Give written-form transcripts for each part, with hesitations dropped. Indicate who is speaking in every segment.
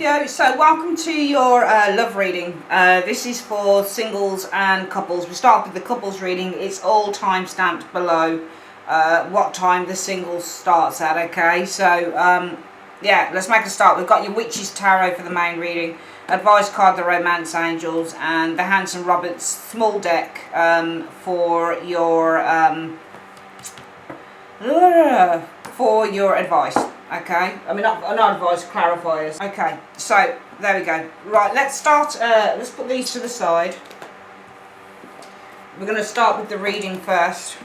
Speaker 1: Scorpio, so welcome to your love reading. This is for singles and couples. We start with the couples reading. It's all time stamped below what time the singles starts at, okay? So, yeah, let's make a start. We've got your Witches Tarot for the main reading, advice card, the Romance Angels, and the Hanson Roberts small deck for your advice. Okay, I mean not advice, clarifiers. Okay, so there we go. Right, let's start. Let's put these to the side. We're going to start with the reading first.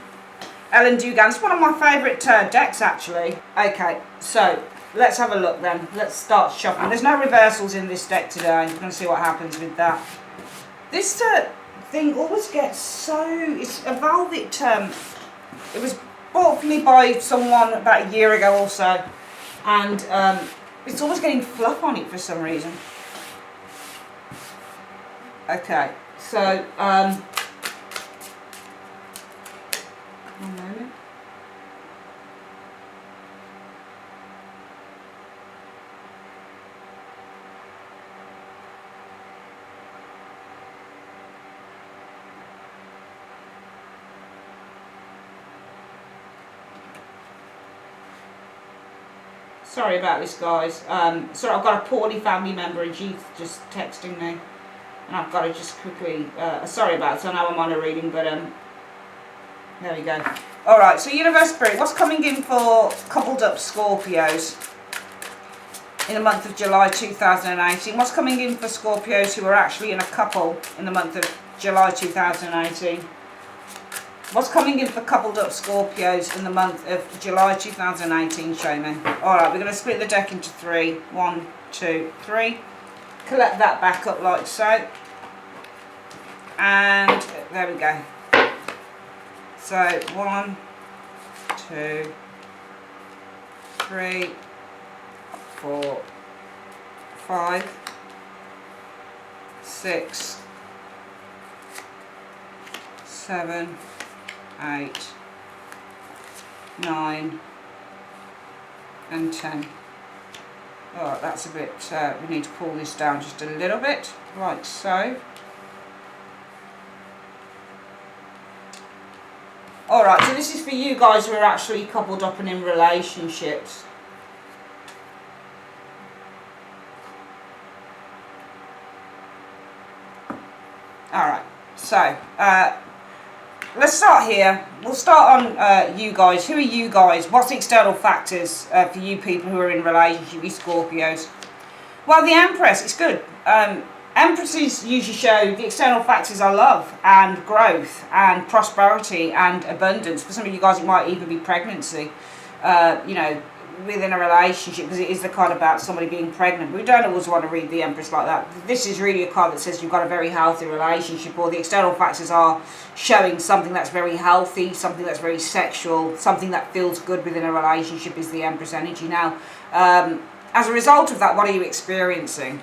Speaker 1: Ellen Dugan. It's one of my favourite decks, actually. Okay, so let's have a look then. Let's start shuffling. There's no reversals in this deck today. We're going to see what happens with that. This thing always gets so. It's a velvet. It was bought for me by someone about a year ago or so. And it's always getting fluff on it for some reason. Okay, so one moment. Sorry about this, guys. Sorry, I've got a poorly family member and she's just texting me. And I've got to just quickly... sorry about it. I know I'm on a reading, but... there we go. Alright, so Universe Spirit, what's coming in for coupled up Scorpios in the month of July 2018? What's coming in for Scorpios who are actually in a couple in the month of July 2018? What's coming in for coupled up Scorpios in the month of July 2018? Show me. Alright, we're going to split the deck into three. 1, 2, 3. Collect that back up like so. And there we go. So 1, 2, 3, 4, 5, 6, 7, 8, 9 and 10. Oh, that's a bit, we need to pull this down just a little bit, like so. Alright, so this is for you guys who are actually coupled up and in relationships. Alright, so, let's start here. We'll start on you guys. Who are you guys? What's the external factors for you people who are in relationship with Scorpios? Well, the Empress, it's good. Empresses usually show the external factors are love and growth and prosperity and abundance. For some of you guys, it might even be pregnancy, you know, within a relationship, because it is the card about somebody being pregnant. We don't always want to read the Empress like that. This is really a card that says you've got a very healthy relationship, or the external factors are showing something that's very healthy, something that's very sexual, something that feels good within a relationship is the Empress energy. Now, as a result of that, what are you experiencing?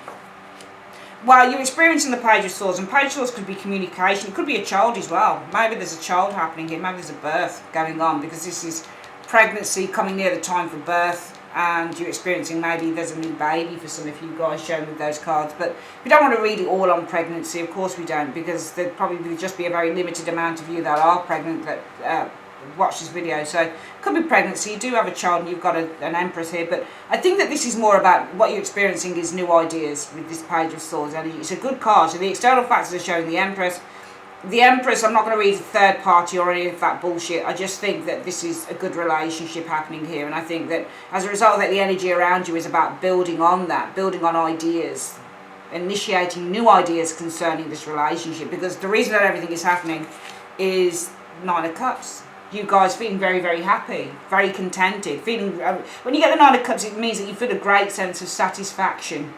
Speaker 1: Well, you're experiencing the Page of Swords, and Page of Swords could be communication. It could be a child as well. Maybe there's a child happening here. Maybe there's a birth going on, because this is pregnancy coming near the time for birth, and you're experiencing maybe there's a new baby for some of you guys shown with those cards. But we don't want to read it all on pregnancy. Of course we don't, because there'd probably just be a very limited amount of you that are pregnant that watch this video. So it could be pregnancy, you do have a child, and you've got an Empress here. But I think that this is more about what you're experiencing is new ideas with this Page of Swords energy. It's a good card. So the external factors are showing the Empress. The Empress, I'm not going to read the third party or any of that bullshit. I just think that this is a good relationship happening here. And I think that as a result of that, the energy around you is about building on that, building on ideas, initiating new ideas concerning this relationship. Because the reason that everything is happening is 9 of Cups. You guys feeling very, very happy, very contented. Feeling when you get the 9 of Cups, it means that you feel a great sense of satisfaction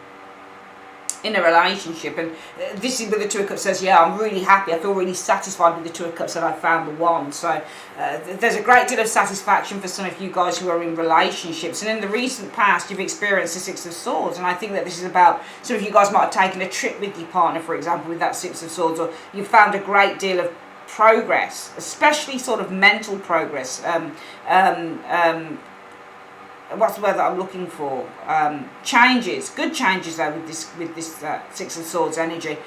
Speaker 1: in a relationship. And this is where the 2 of Cups says, yeah, I'm really happy. I feel really satisfied with the 2 of Cups that I found the one. So there's a great deal of satisfaction for some of you guys who are in relationships. And in the recent past, you've experienced the 6 of Swords. And I think that this is about, some of you guys might have taken a trip with your partner, for example, with that 6 of Swords, or you found a great deal of progress, especially sort of mental progress, what's the word that I'm looking for? Changes, good changes though with this Six of Swords energy.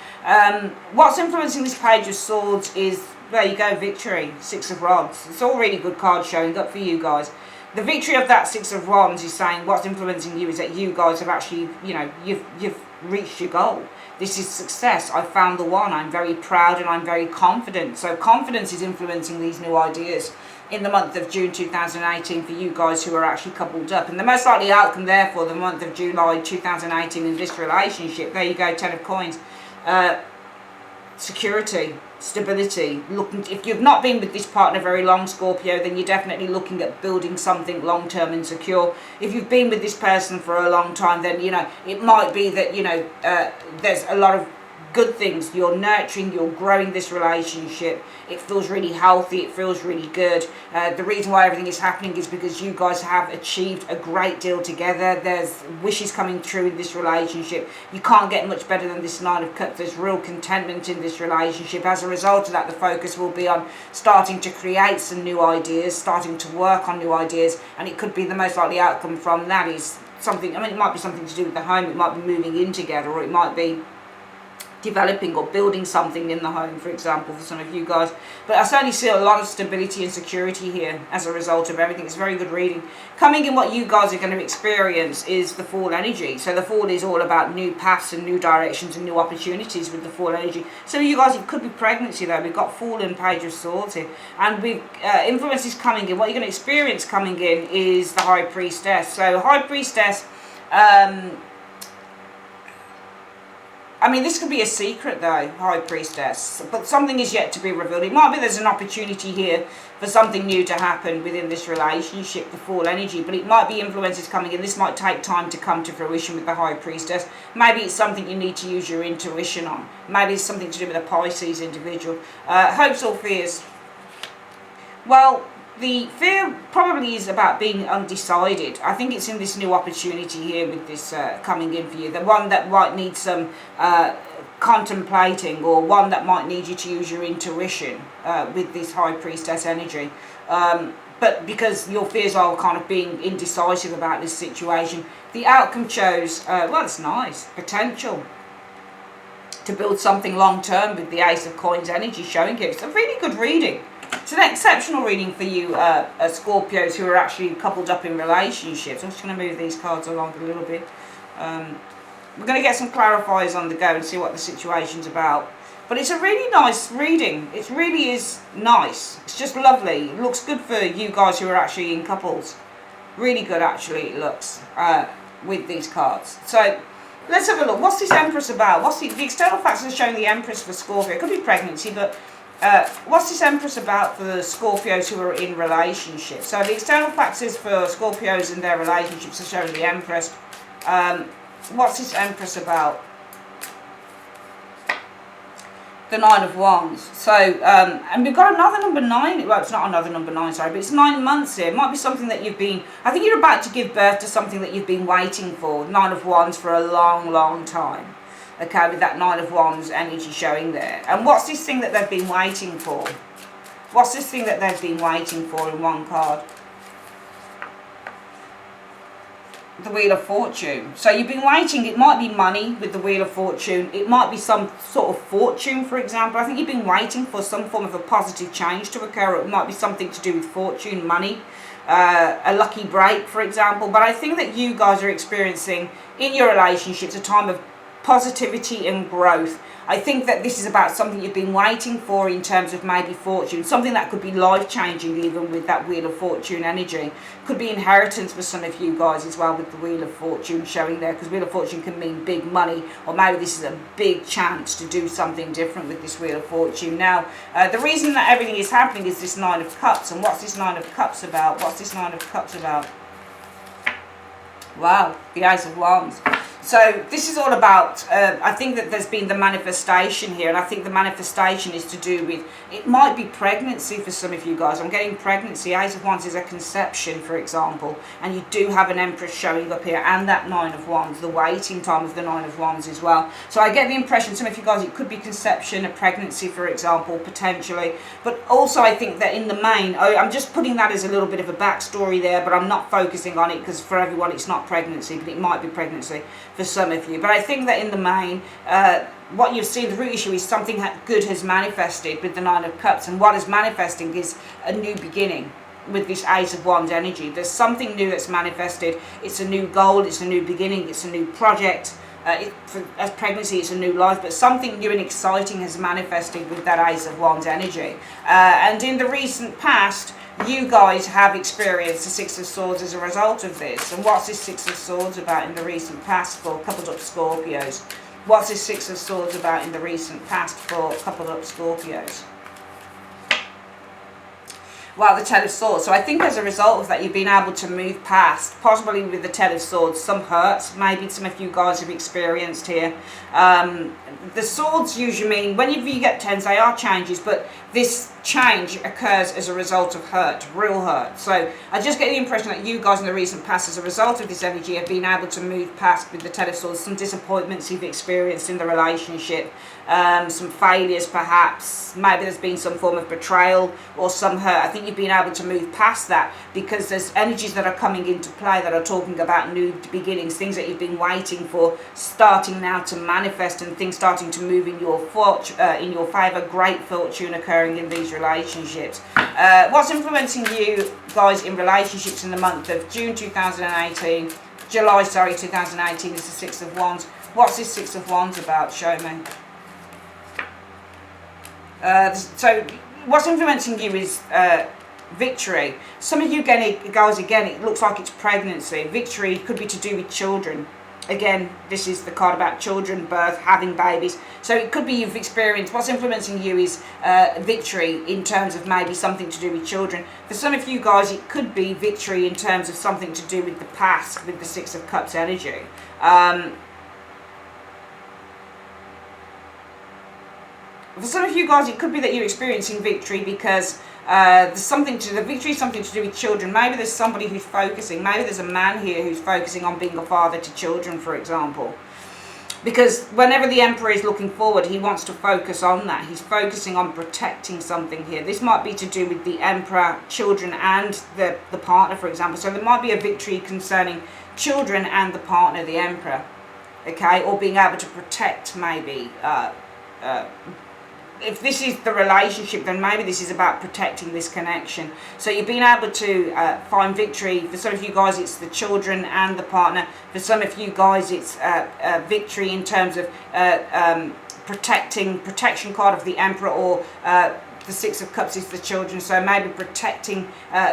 Speaker 1: What's influencing this Page of Swords is, there you go, victory, Six of Rods. It's all really good cards showing up for you guys. The victory of that Six of Wands is saying what's influencing you is that you guys have actually, you know, you've reached your goal. This is success. I found the one. I'm very proud and I'm very confident. So confidence is influencing these new ideas in the month of June 2018 for you guys who are actually coupled up. And the most likely outcome therefore the month of July 2018 in this relationship, there you go, Ten of Coins. Security, stability. Looking, if you've not been with this partner very long, Scorpio, then you're definitely looking at building something long-term and secure. If you've been with this person for a long time, then, you know, it might be that, you know, there's a lot of good things. You're nurturing, you're growing this relationship. It feels really healthy, it feels really good. The reason why everything is happening is because you guys have achieved a great deal together. There's wishes coming true in this relationship. You can't get much better than this Nine of Cups. There's real contentment in this relationship. As a result of that, the focus will be on starting to create some new ideas, starting to work on new ideas, and it could be the most likely outcome from that is something, I mean, it might be something to do with the home, it might be moving in together, or it might be developing or building something in the home, for example, for some of you guys. But I certainly see a lot of stability and security here as a result of everything. It's very good reading. Coming in, what you guys are going to experience is the Fool energy. So the Fool is all about new paths and new directions and new opportunities with the Fool energy. So you guys, it could be pregnancy though. We've got Fool and Page of Swords here. And with influences coming in, what you're going to experience coming in is the High Priestess. So High Priestess, I mean, this could be a secret though, High Priestess, but something is yet to be revealed. It might be there's an opportunity here for something new to happen within this relationship, the Fool energy, but it might be influences coming in. This might take time to come to fruition with the High Priestess. Maybe it's something you need to use your intuition on. Maybe it's something to do with a Pisces individual. Hopes or fears? Well, the fear probably is about being undecided. I think it's in this new opportunity here with this coming in for you. The one that might need some contemplating, or one that might need you to use your intuition with this High Priestess energy. But because your fears are kind of being indecisive about this situation, the outcome shows, well, it's nice, potential to build something long term with the Ace of Coins energy showing here. It's a really good reading. It's an exceptional reading for you Scorpios who are actually coupled up in relationships. I'm just going to move these cards along a little bit. We're going to get some clarifiers on the go and see what the situation's about. But it's a really nice reading. It really is nice. It's just lovely. It looks good for you guys who are actually in couples. Really good, actually, it looks with these cards. So let's have a look. What's this Empress about? What's the external factors showing the Empress for Scorpio? It could be pregnancy, but what's this Empress about for the Scorpios who are in relationships? So the external factors for Scorpios and their relationships are showing the Empress. What's this Empress about? The Nine of Wands. So, and we've got another number 9. Well, it's not another number 9, sorry, but it's 9 months here. It might be something that you've been, I think you're about to give birth to something that you've been waiting for. 9 of Wands for a long, long time. Okay, with that Nine of Wands energy showing there. And what's this thing that they've been waiting for? What's this thing that they've been waiting for in one card? The Wheel of Fortune. So you've been waiting. It might be money with the Wheel of Fortune. It might be some sort of fortune, for example. I think you've been waiting for some form of a positive change to occur. It might be something to do with fortune, money, a lucky break, for example. But I think that you guys are experiencing in your relationships a time of positivity and growth. I think that this is about something you've been waiting for in terms of maybe fortune, something that could be life-changing even with that Wheel of Fortune energy. Could be inheritance for some of you guys as well with the Wheel of Fortune showing there, because Wheel of Fortune can mean big money, or maybe this is a big chance to do something different with this Wheel of Fortune. Now, the reason that everything is happening is this Nine of Cups, and what's this Nine of Cups about? What's this Nine of Cups about? Wow, the Ace of Wands. So this is all about, I think that there's been the manifestation here, and I think the manifestation is to do with, it might be pregnancy for some of you guys. I'm getting pregnancy. Ace of Wands is a conception, for example, and you do have an Empress showing up here, and that Nine of Wands, the waiting time of the Nine of Wands as well. So I get the impression, some of you guys, it could be conception, a pregnancy, for example, potentially. But also I think that in the main, I'm just putting that as a little bit of a backstory there, but I'm not focusing on it because for everyone it's not pregnancy, but it might be pregnancy for some of you. But I think that in the main, what you've seen, the root issue is something good has manifested with the Nine of Cups, and what is manifesting is a new beginning with this Ace of Wands energy. There's something new that's manifested. It's a new goal, it's a new beginning, it's a new project. As pregnancy, it's a new life, but something new and exciting has manifested with that Ace of Wands energy. And in the recent past, you guys have experienced the Six of Swords as a result of this. And what's this Six of Swords about in the recent past for coupled up Scorpios? What's this Six of Swords about in the recent past for coupled up Scorpios? Well, the Ten of Swords. So I think as a result of that, you've been able to move past, possibly with the Ten of Swords, some hurts, maybe some of you guys have experienced here. The swords usually mean, when you get tens, they are changes, but this change occurs as a result of hurt, real hurt. So I just get the impression that you guys in the recent past, as a result of this energy, have been able to move past with the Ten of Swords, some disappointments you've experienced in the relationship, some failures perhaps, maybe there's been some form of betrayal or some hurt. I think you've been able to move past that because there's energies that are coming into play that are talking about new beginnings, things that you've been waiting for, starting now to manifest, and things starting to move in your favour, great fortune occurring in these relationships. What's influencing you guys in relationships in the month of June 2018, July 2018 is the Six of Wands. What's this Six of Wands about? Show me. So what's influencing you is victory. Some of you guys, again, it looks like it's pregnancy. Victory could be to do with children. Again, this is the card about children, birth, having babies. So it could be you've experienced, what's influencing you is victory in terms of maybe something to do with children. For some of you guys, it could be victory in terms of something to do with the past, with the Six of Cups energy. For some of you guys, it could be that you're experiencing victory because there's something to the victory, something to do with children. Maybe there's somebody who's focusing. Maybe there's a man here who's focusing on being a father to children, for example. Because whenever the Emperor is looking forward, he wants to focus on that. He's focusing on protecting something here. This might be to do with the Emperor, children, and the partner, for example. So there might be a victory concerning children and the partner, the Emperor. Okay, or being able to protect maybe. If this is the relationship, then maybe this is about protecting this connection. So you've been able to find victory. For some of you guys, it's the children and the partner. For some of you guys, it's victory in terms of protection card of the Emperor, or the Six of Cups is the children. So maybe protecting,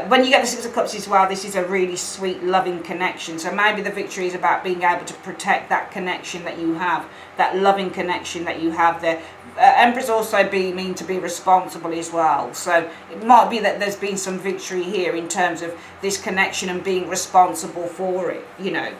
Speaker 1: when you get the Six of Cups as well, this is a really sweet, loving connection. So maybe the victory is about being able to protect that connection that you have, that loving connection that you have there. Emperors also mean to be responsible as well. So it might be that there's been some victory here in terms of this connection and being responsible for it, you know,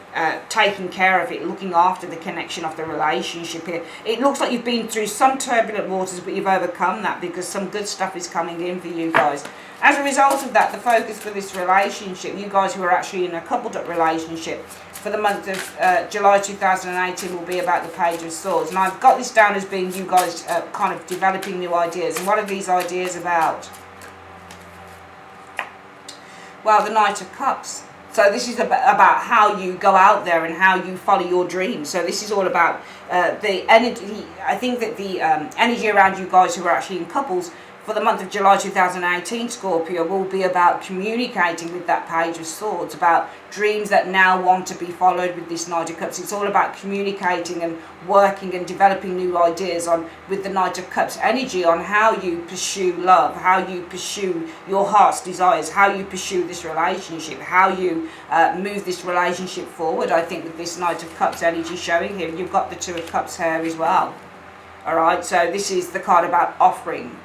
Speaker 1: taking care of it, looking after the connection of the relationship here. It looks like you've been through some turbulent waters, but you've overcome that because some good stuff is coming in for you guys. As a result of that, the focus for this relationship, you guys who are actually in a coupled up relationship, for the month of July 2018 will be about the Page of Swords. And I've got this down as being you guys kind of developing new ideas. And what are these ideas about? Well, the Knight of Cups. So this is about how you go out there and how you follow your dreams. So this is all about the energy. I think that the energy around you guys who are actually in couples for the month of July 2018, Scorpio, will be about communicating with that Page of Swords, about dreams that now want to be followed with this Knight of Cups. It's all about communicating and working and developing new ideas on with the Knight of Cups energy on how you pursue love, how you pursue your heart's desires, how you pursue this relationship, how you move this relationship forward. I think with this Knight of Cups energy showing here, you've got the Two of Cups here as well. All right, so this is the card about offering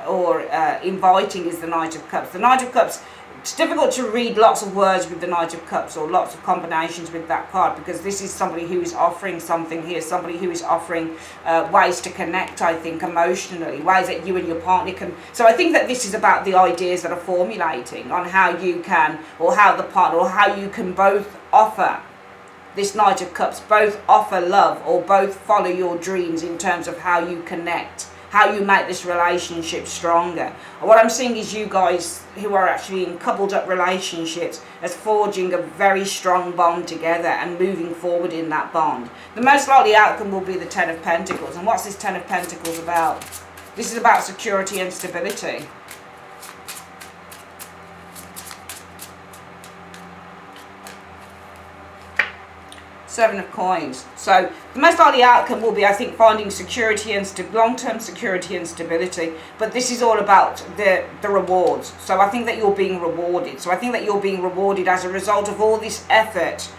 Speaker 1: or inviting is the Knight of Cups. The Knight of Cups, it's difficult to read lots of words with the Knight of Cups or lots of combinations with that card, because this is somebody who is offering something here, somebody who is offering ways to connect, I think, emotionally, ways that you and your partner can. So I think that this is about the ideas that are formulating on how you can, or how the partner, or how you can both offer this Knight of Cups, both offer love or both follow your dreams in terms of how you connect, how you make this relationship stronger. And what I'm seeing is you guys who are actually in coupled up relationships as forging a very strong bond together and moving forward in that bond. The most likely outcome will be the Ten of Pentacles. And what's this Ten of Pentacles about? This is about security and stability. Seven of Coins. So the most likely outcome will be, I think, finding security and long-term security and stability. But this is all about the rewards. So I think that you're being rewarded. So I think that you're being rewarded as a result of all this effort.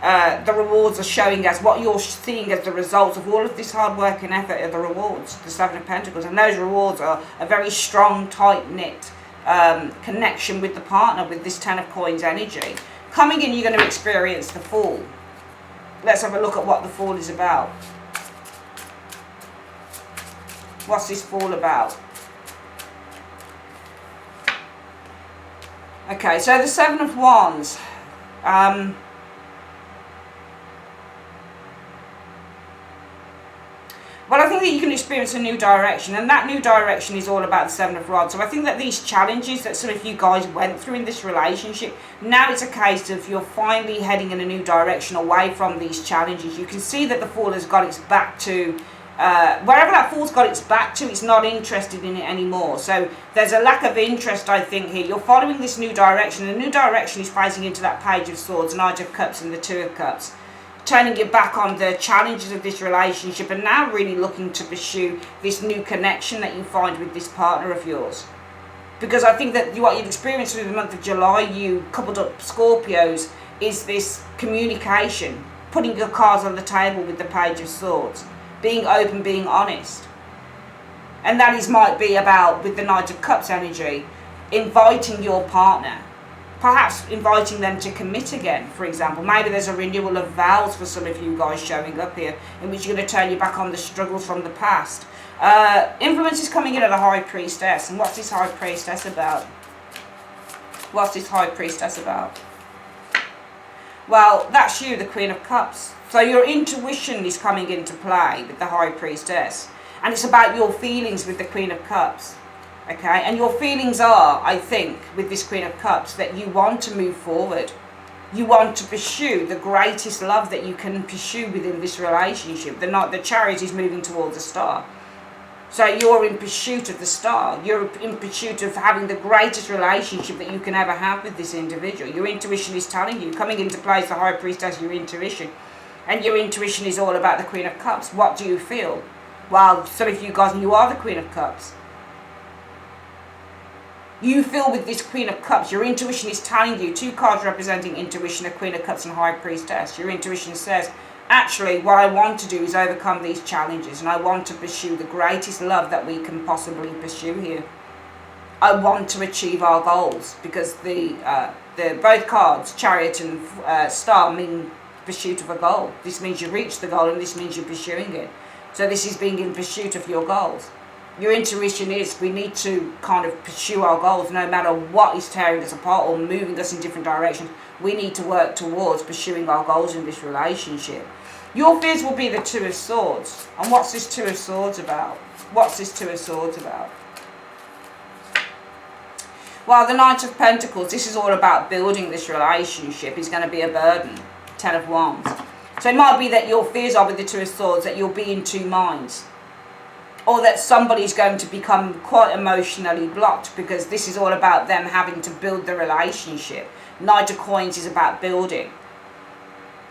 Speaker 1: The rewards are showing us what you're seeing as the result of all of this hard work and effort are the rewards, the Seven of Pentacles. And those rewards are a very strong, tight-knit connection with the partner, with this Ten of Coins energy. Coming in, you're going to experience the Fool. Let's have a look at what the Fool is about. What's this Fool about? Okay, so the Seven of Wands. Well, I think that you can experience a new direction, and that new direction is all about the Seven of Rods. So I think that these challenges that some of you guys went through in this relationship, now it's a case of you're finally heading in a new direction away from these challenges. You can see that the Fool has got its back to, wherever that Fool's got its back to, it's not interested in it anymore. So there's a lack of interest, I think, here. You're following this new direction. The new direction is facing into that Page of Swords, Knight of Cups and the Two of Cups. Turning your back on the challenges of this relationship and now really looking to pursue this new connection that you find with this partner of yours. Because I think that what you've experienced through the month of July, you coupled up Scorpios, is this communication, putting your cards on the table with the Page of Swords, being open, being honest. And that is might be about, with the Knight of Cups energy, inviting your partner. Perhaps inviting them to commit again, for example. Maybe there's a renewal of vows for some of you guys showing up here, in which you're going to turn your back on the struggles from the past. Influence is coming in at the High Priestess. And what's this High Priestess about? What's this High Priestess about? Well, that's you, the Queen of Cups. So your intuition is coming into play with the High Priestess. And it's about your feelings with the Queen of Cups. Okay, and your feelings are, I think, with this Queen of Cups, that you want to move forward. You want to pursue the greatest love that you can pursue within this relationship. The Chariot is moving towards the Star. So you're in pursuit of the Star. You're in pursuit of having the greatest relationship that you can ever have with this individual. Your intuition is telling you, coming into play as the High Priestess, your intuition. And your intuition is all about the Queen of Cups. What do you feel? Well, some of you guys, you are the Queen of Cups. You feel with this Queen of Cups, your intuition is telling you, two cards representing intuition, a Queen of Cups and High Priestess. Your intuition says, actually, what I want to do is overcome these challenges, and I want to pursue the greatest love that we can possibly pursue here. I want to achieve our goals, because the both cards, Chariot and Star, mean pursuit of a goal. This means you reach the goal, and this means you're pursuing it. So this is being in pursuit of your goals. Your intuition is, we need to kind of pursue our goals no matter what is tearing us apart or moving us in different directions. We need to work towards pursuing our goals in this relationship. Your fears will be the Two of Swords. And what's this Two of Swords about? What's this Two of Swords about? Well, the Knight of Pentacles, this is all about building this relationship, is going to be a burden. Ten of Wands. So it might be that your fears are with the Two of Swords, that you'll be in two minds. Or that somebody's going to become quite emotionally blocked, because this is all about them having to build the relationship. Knight of Coins is about building.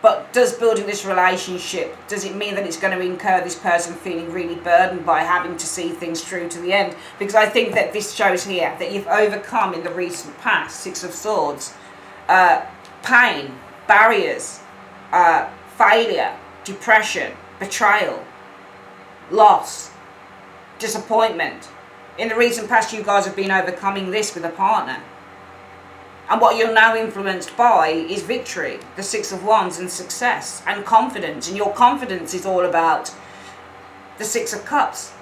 Speaker 1: But does building this relationship, does it mean that it's going to incur this person feeling really burdened by having to see things through to the end? Because I think that this shows here that you've overcome in the recent past, Six of Swords, pain, barriers, failure, depression, betrayal, loss, disappointment, In the recent past, you guys have been overcoming this with a partner. And what you're now influenced by is victory, the Six of Wands, and success and confidence. And your confidence is all about the Six of Cups.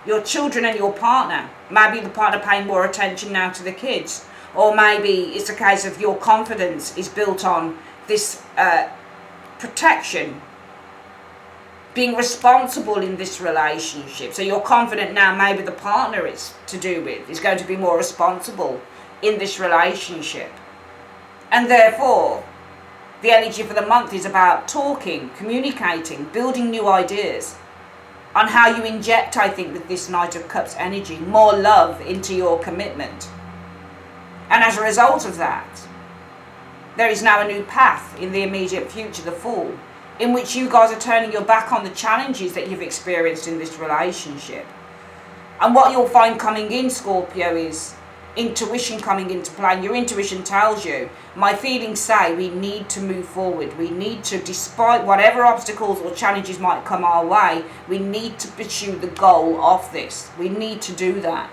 Speaker 1: Your children and your partner. Maybe the partner paying more attention now to the kids. Or maybe it's a case of your confidence is built on this protection, being responsible in this relationship. So you're confident now maybe the partner it's to do with is going to be more responsible in this relationship. And therefore, the energy for the month is about talking, communicating, building new ideas on how you inject, I think, with this Knight of Cups energy, more love into your commitment. And as a result of that, there is now a new path in the immediate future, the Fool, in which you guys are turning your back on the challenges that you've experienced in this relationship. And what you'll find coming in, Scorpio, is intuition coming into play. And your intuition tells you, my feelings say we need to move forward. We need to, despite whatever obstacles or challenges might come our way, we need to pursue the goal of this. We need to do that.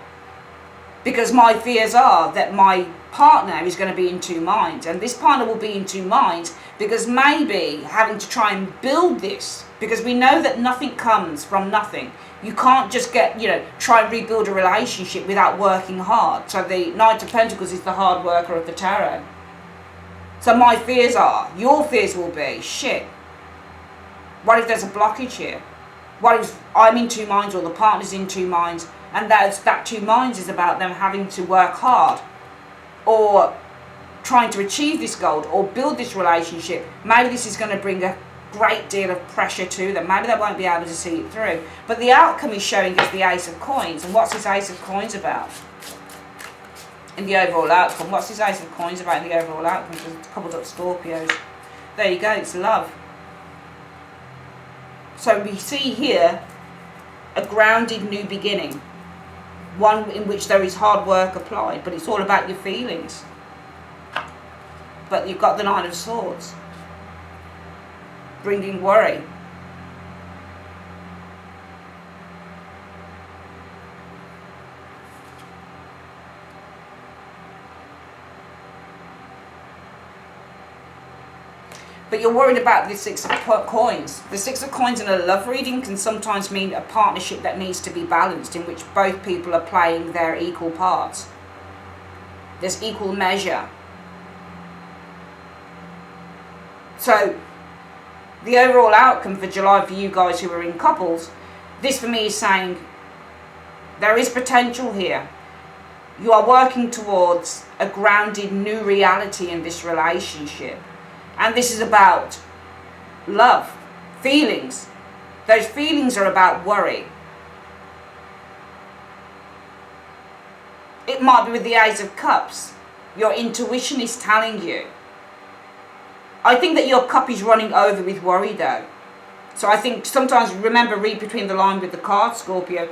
Speaker 1: Because my fears are that my partner is going to be in two minds. And this partner will be in two minds because maybe having to try and build this, because we know that nothing comes from nothing. You can't just try and rebuild a relationship without working hard. So the Knight of Pentacles is the hard worker of the tarot. So my fears are, your fears will be, shit, what if there's a blockage here? What if I'm in two minds or the partner's in two minds, and that two minds is about them having to work hard or trying to achieve this goal or build this relationship. Maybe this is going to bring a great deal of pressure to them. Maybe they won't be able to see it through. But the outcome is showing us the Ace of Coins. And what's this Ace of Coins about in the overall outcome? What's this Ace of Coins about in the overall outcome? There's coupled up Scorpios. There you go, it's love. So we see here a grounded new beginning. One in which there is hard work applied, but it's all about your feelings. But you've got the Nine of Swords, bringing worry. But you're worried about the Six of Coins. The Six of Coins in a love reading can sometimes mean a partnership that needs to be balanced, in which both people are playing their equal parts. There's equal measure. So, the overall outcome for July for you guys who are in couples, this for me is saying there is potential here. You are working towards a grounded new reality in this relationship. And this is about love, feelings. Those feelings are about worry. It might be with the Ace of Cups. Your intuition is telling you. I think that your cup is running over with worry though. So I think sometimes, remember, read between the lines with the card, Scorpio.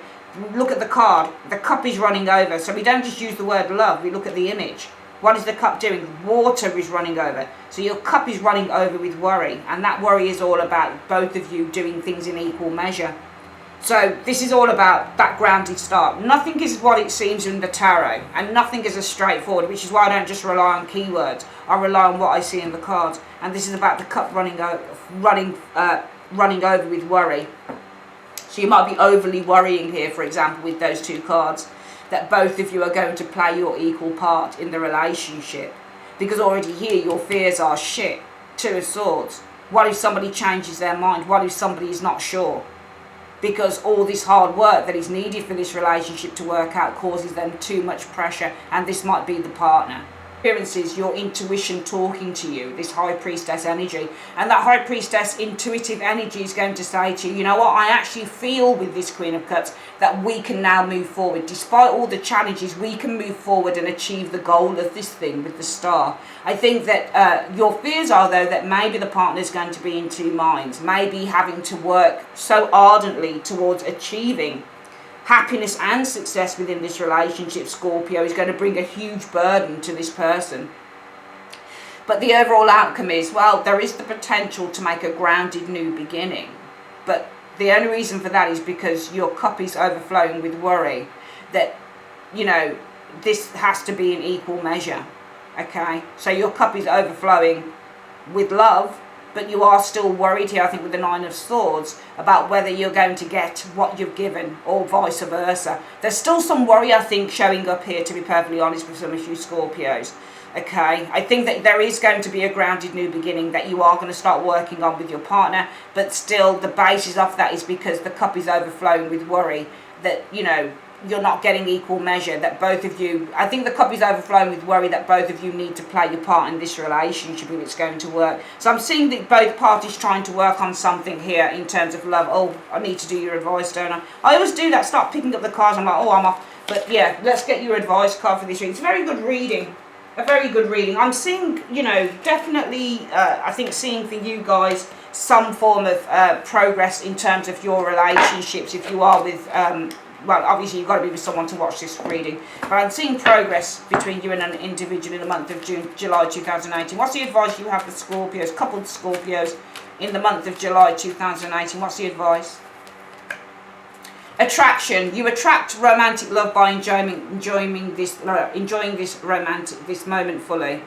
Speaker 1: Look at the card. The cup is running over. So we don't just use the word love. We look at the image. What is the cup doing? Water is running over. So your cup is running over with worry. And that worry is all about both of you doing things in equal measure. So this is all about that grounded start. Nothing is what it seems in the tarot. And nothing is as straightforward, which is why I don't just rely on keywords. I rely on what I see in the cards. And this is about the cup running over with worry. So you might be overly worrying here, for example, with those two cards, that both of you are going to play your equal part in the relationship. Because already here your fears are, shit, Two of Swords. What if somebody changes their mind? What if somebody is not sure? Because all this hard work that is needed for this relationship to work out causes them too much pressure, and this might be the partner. Appearances, your intuition talking to you, this High Priestess energy. And that High Priestess intuitive energy is going to say to you, you know what, I actually feel with this Queen of Cups that we can now move forward. Despite all the challenges, we can move forward and achieve the goal of this thing with the Star. I think that your fears are, though, that maybe the partner is going to be in two minds. Maybe having to work so ardently towards achieving happiness and success within this relationship, Scorpio, is going to bring a huge burden to this person. But the overall outcome is, well, there is the potential to make a grounded new beginning. But the only reason for that is because your cup is overflowing with worry. that, you know, this has to be in equal measure. Okay, so your cup is overflowing with love, but you are still worried here, I think, with the Nine of Swords, about whether you're going to get what you've given, or vice versa. There's still some worry, I think, showing up here, to be perfectly honest, with some of you Scorpios. Okay, I think that there is going to be a grounded new beginning that you are going to start working on with your partner, but still the basis of that is because the cup is overflowing with worry that, you know, you're not getting equal measure, that both of you, I think the cup is overflowing with worry that both of you need to play your part in this relationship if it's going to work. So I'm seeing that both parties trying to work on something here in terms of love. Oh, I need to do your advice, don't I always do that, start picking up the cards, I'm like, oh, I'm off. But yeah, let's get your advice card for this reading. It's a very good reading. A very good reading. I'm seeing, you know, definitely, I think seeing for you guys some form of progress in terms of your relationships. If you are with, well, obviously you've got to be with someone to watch this reading, but I'm seeing progress between you and an individual in the month of July 2018. What's the advice you have for Scorpios, coupled Scorpios, in the month of July 2018? What's the advice? Attraction. You attract romantic love by enjoying this moment fully.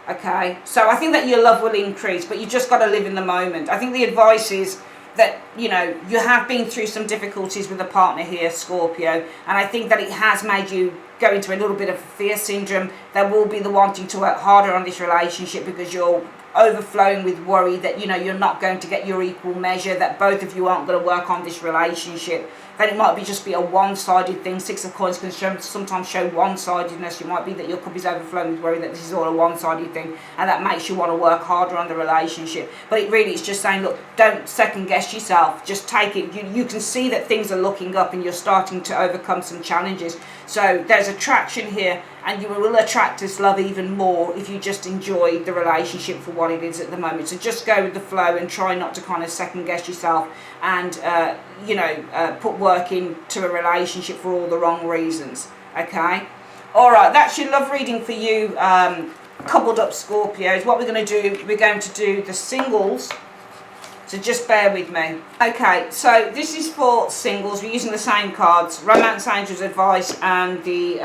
Speaker 1: Okay, so I think that your love will increase, but you just got to live in the moment. I think the advice is that, you know, you have been through some difficulties with a partner here, Scorpio, and I think that it has made you go into a little bit of fear syndrome. There will be the wanting to work harder on this relationship because you're overflowing with worry that, you know, you're not going to get your equal measure, that both of you aren't going to work on this relationship, that it might be a one-sided thing. Six of Coins can sometimes show one-sidedness. It might be that your cup is overflowing with worry that this is all a one-sided thing, and that makes you want to work harder on the relationship. But it really is just saying, look, don't second guess yourself, just take it. You can see that things are looking up and you're starting to overcome some challenges. So there's attraction here, and you will attract this love even more if you just enjoy the relationship for what it is at the moment. So just go with the flow and try not to kind of second guess yourself and you know, put work into a relationship for all the wrong reasons. Okay, all right, that's your love reading for you coupled up Scorpios. What we're going to do, we're going to do the singles. So just bear with me. Okay, so this is for singles. We're using the same cards: Romance Angel's Advice and the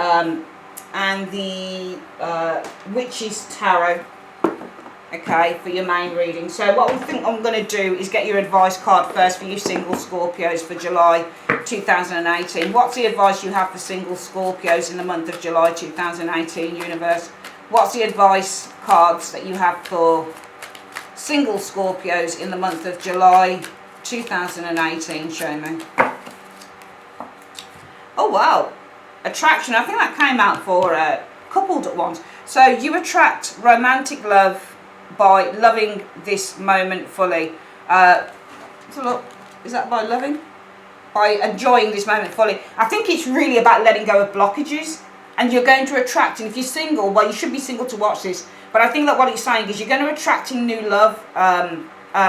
Speaker 1: Witch's Tarot. Okay, for your main reading. So what we think I'm going to do is get your advice card first for you single Scorpios for July 2018. What's the advice you have for single Scorpios in the month of July 2018, universe? What's the advice cards that you have for single Scorpios in the month of July 2018? Show me. Oh wow, attraction. I think that came out for coupled at once. So you attract romantic love by loving this moment fully. So look, is that by loving? By enjoying this moment fully. I think it's really about letting go of blockages, and you're going to attract, and if you're single, well, you should be single to watch this, but I think that what it's saying is you're going to attract in new love,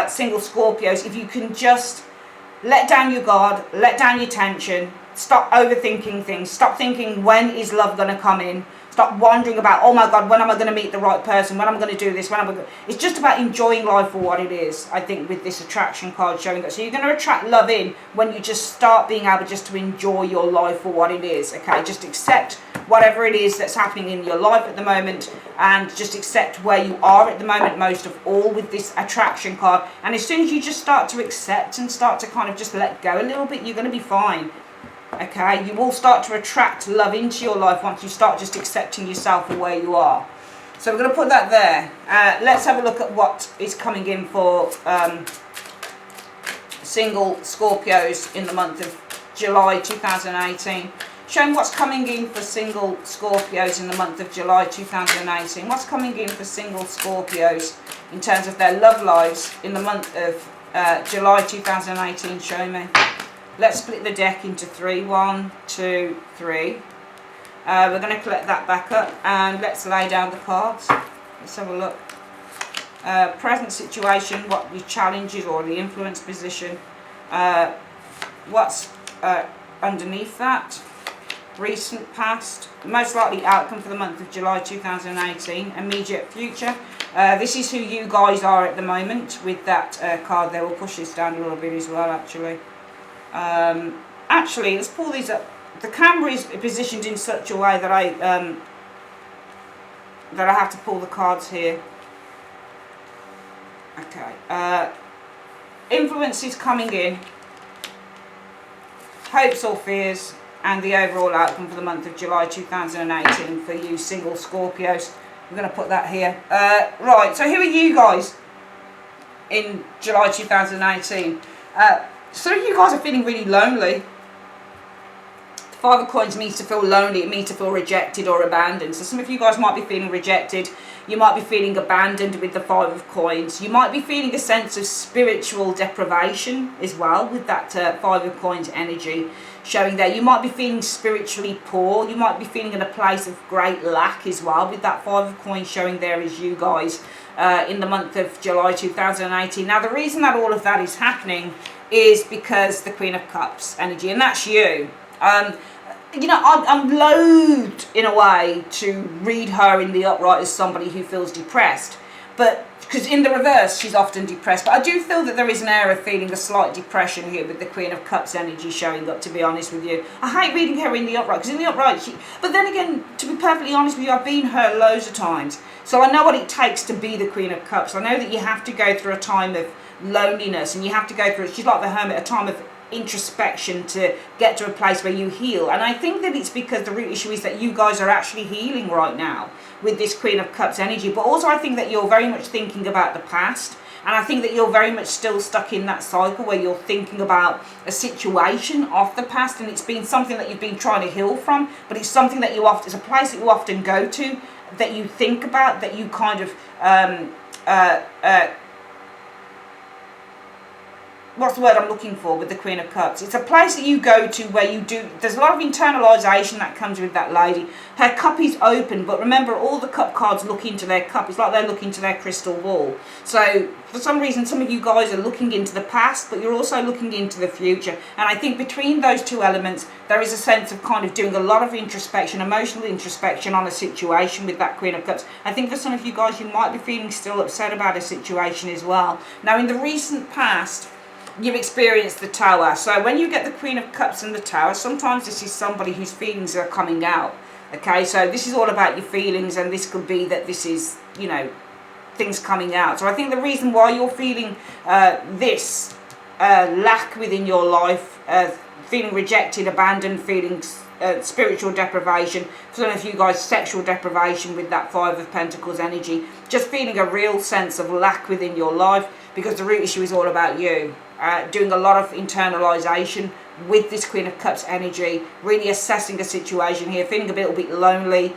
Speaker 1: single Scorpios, if you can just let down your guard, let down your tension, stop overthinking things, stop thinking, when is love going to come in? Stop wondering about, oh my God, when am I going to meet the right person? When am I going to do this? When am I going to... It's just about enjoying life for what it is, I think, with this attraction card showing that. So you're going to attract love in when you just start being able just to enjoy your life for what it is, okay? Just accept whatever it is that's happening in your life at the moment, and just accept where you are at the moment, most of all, with this attraction card. And as soon as you just start to accept and start to kind of just let go a little bit, you're going to be fine. Okay, you will start to attract love into your life once you start just accepting yourself for where you are. So we're going to put that there. Let's have a look at what is coming in for single Scorpios in the month of July 2018. Show me what's coming in for single Scorpios in the month of July 2018. What's coming in for single Scorpios in terms of their love lives in the month of July 2018. Show me. Let's split the deck into three. 1, 2, 3. We're going to collect that back up and let's lay down the cards. Let's have a look. Present situation, what the challenges or the influence position. What's underneath that? Recent past. Most likely outcome for the month of July 2018. Immediate future. This is who you guys are at the moment with that card there. We'll push this down a little bit as well, actually. Actually, let's pull these up the camera is positioned in such a way that I have to pull the cards here. Okay. Influence is coming in, hopes or fears, and the overall outcome for the month of July 2018 for you single Scorpios. We're going to put that here. Right, so who are you guys in July 2018? So you guys are feeling really lonely. The Five of Coins means to feel lonely. It means to feel rejected or abandoned. So some of you guys might be feeling rejected. You might be feeling abandoned with the Five of Coins. You might be feeling a sense of spiritual deprivation as well with that Five of Coins energy showing there. You might be feeling spiritually poor. You might be feeling in a place of great lack as well with that Five of Coins showing there as you guys in the month of July 2018. Now the reason that all of that is happening is because the Queen of Cups energy, and that's you. You know, I'm loath in a way to read her in the upright as somebody who feels depressed, but because in the reverse she's often depressed. But I do feel that there is an air of feeling a slight depression here with the Queen of Cups energy showing up, to be honest with you. I hate reading her in the upright, because in the upright but then again, to be perfectly honest with you, I've been her loads of times, so I know what it takes to be the Queen of Cups. I know that you have to go through a time of loneliness, and you have to go through, she's like the hermit, a time of introspection to get to a place where you heal. And I think that it's because the root issue is that you guys are actually healing right now with this Queen of Cups energy, but also I think that you're very much thinking about the past, and I think that you're very much still stuck in that cycle where you're thinking about a situation of the past, and it's been something that you've been trying to heal from, but it's something that you often, it's a place that you often go to, that you think about, that you kind of what's the word I'm looking for with the Queen of Cups? It's a place that you go to where you do, there's a lot of internalization that comes with that lady. Her cup is open, but remember, all the cup cards look into their cup. It's like they're looking into their crystal ball. So for some reason, some of you guys are looking into the past, but you're also looking into the future. And I think between those two elements, there is a sense of kind of doing a lot of introspection, emotional introspection on a situation with that Queen of Cups. I think for some of you guys, you might be feeling still upset about a situation as well. Now, in the recent past, you've experienced the Tower. So when you get the Queen of Cups and the Tower, sometimes this is somebody whose feelings are coming out. Okay, so this is all about your feelings, and this could be that this is, you know, things coming out. So I think the reason why you're feeling this lack within your life, feeling rejected, abandoned, feeling spiritual deprivation, for some of you guys sexual deprivation with that Five of Pentacles energy, just feeling a real sense of lack within your life, because the root issue is all about you. Doing a lot of internalization with this Queen of Cups energy, really assessing a situation here, feeling a little bit lonely,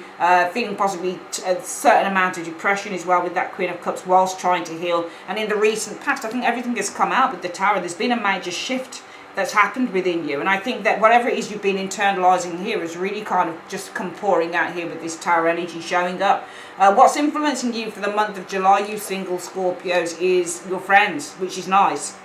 Speaker 1: feeling possibly a certain amount of depression as well with that Queen of Cups whilst trying to heal. And in the recent past, I think everything has come out with the Tower. There's been a major shift that's happened within you, and I think that whatever it is you've been internalizing here is really kind of just come pouring out here with this Tower energy showing up. What's influencing you for the month of July, you single Scorpios, is your friends, which is nice.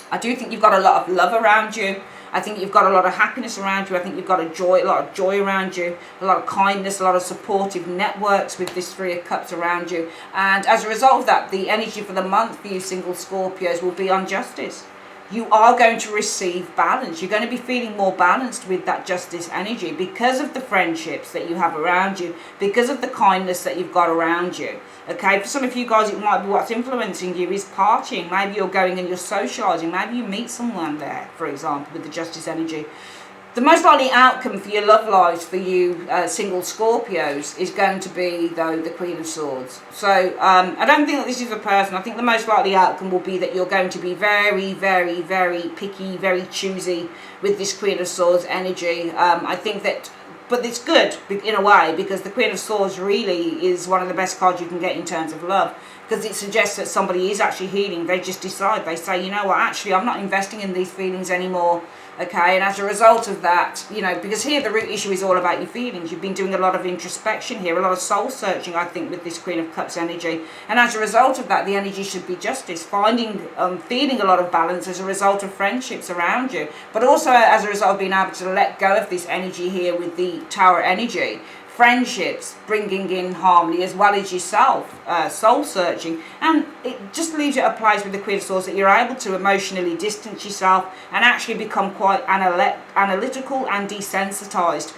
Speaker 1: I do think you've got a lot of love around you. I think you've got a lot of happiness around you. I think you've got a lot of joy around you, a lot of kindness, a lot of supportive networks with this Three of Cups around you. And as a result of that, the energy for the month for you single Scorpios will be on justice. You are going to receive balance. You're going to be feeling more balanced with that justice energy because of the friendships that you have around you, because of the kindness that you've got around you. Okay, for some of you guys, it might be what's influencing you is partying. Maybe you're going and you're socializing. Maybe you meet someone there, for example, with the justice energy. The most likely outcome for your love lives for you single Scorpios is going to be, though, the Queen of Swords. So I don't think that this is a person. I think the most likely outcome will be that you're going to be very, very, very picky, very choosy with this Queen of Swords energy. I think that, but it's good in a way, because the Queen of Swords really is one of the best cards you can get in terms of love, because it suggests that somebody is actually healing. They just decide, they say, you know what, actually I'm not investing in these feelings anymore. Okay, and as a result of that, you know, because here the root issue is all about your feelings. You've been doing a lot of introspection here, a lot of soul searching, I think, with this Queen of Cups energy. And as a result of that, the energy should be justice, finding, feeling a lot of balance as a result of friendships around you. But also as a result of being able to let go of this energy here with the Tower energy, friendships, bringing in harmony as well as yourself, soul searching, and it just leaves you at a place with the Queen of Swords that you're able to emotionally distance yourself and actually become quite analytical and desensitized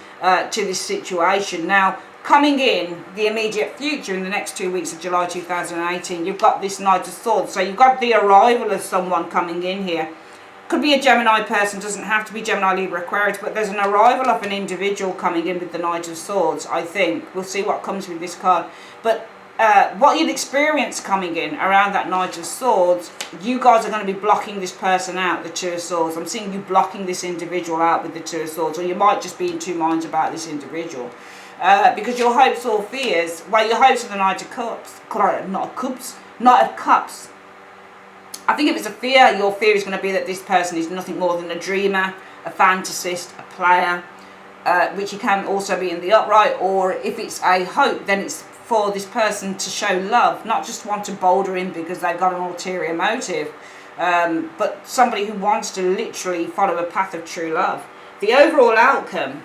Speaker 1: to this situation. Now, coming in the immediate future, in the next 2 weeks of July 2018, you've got this Knight of Swords, so you've got the arrival of someone coming in here. Could be a Gemini person, doesn't have to be Gemini, Libra, Aquarius, but there's an arrival of an individual coming in with the Knight of Swords, I think. We'll see what comes with this card. But what you'd experience coming in around that Knight of Swords, you guys are going to be blocking this person out, the Two of Swords. I'm seeing you blocking this individual out with the Two of Swords, or you might just be in two minds about this individual. Because your hopes or fears, well, your hopes are the Knight of Cups, Knight of Cups. I think if it's a fear, your fear is going to be that this person is nothing more than a dreamer, a fantasist, a player, which you can also be in the upright. Or if it's a hope, then it's for this person to show love, not just want to boulder in because they've got an ulterior motive, but somebody who wants to literally follow a path of true love. The overall outcome,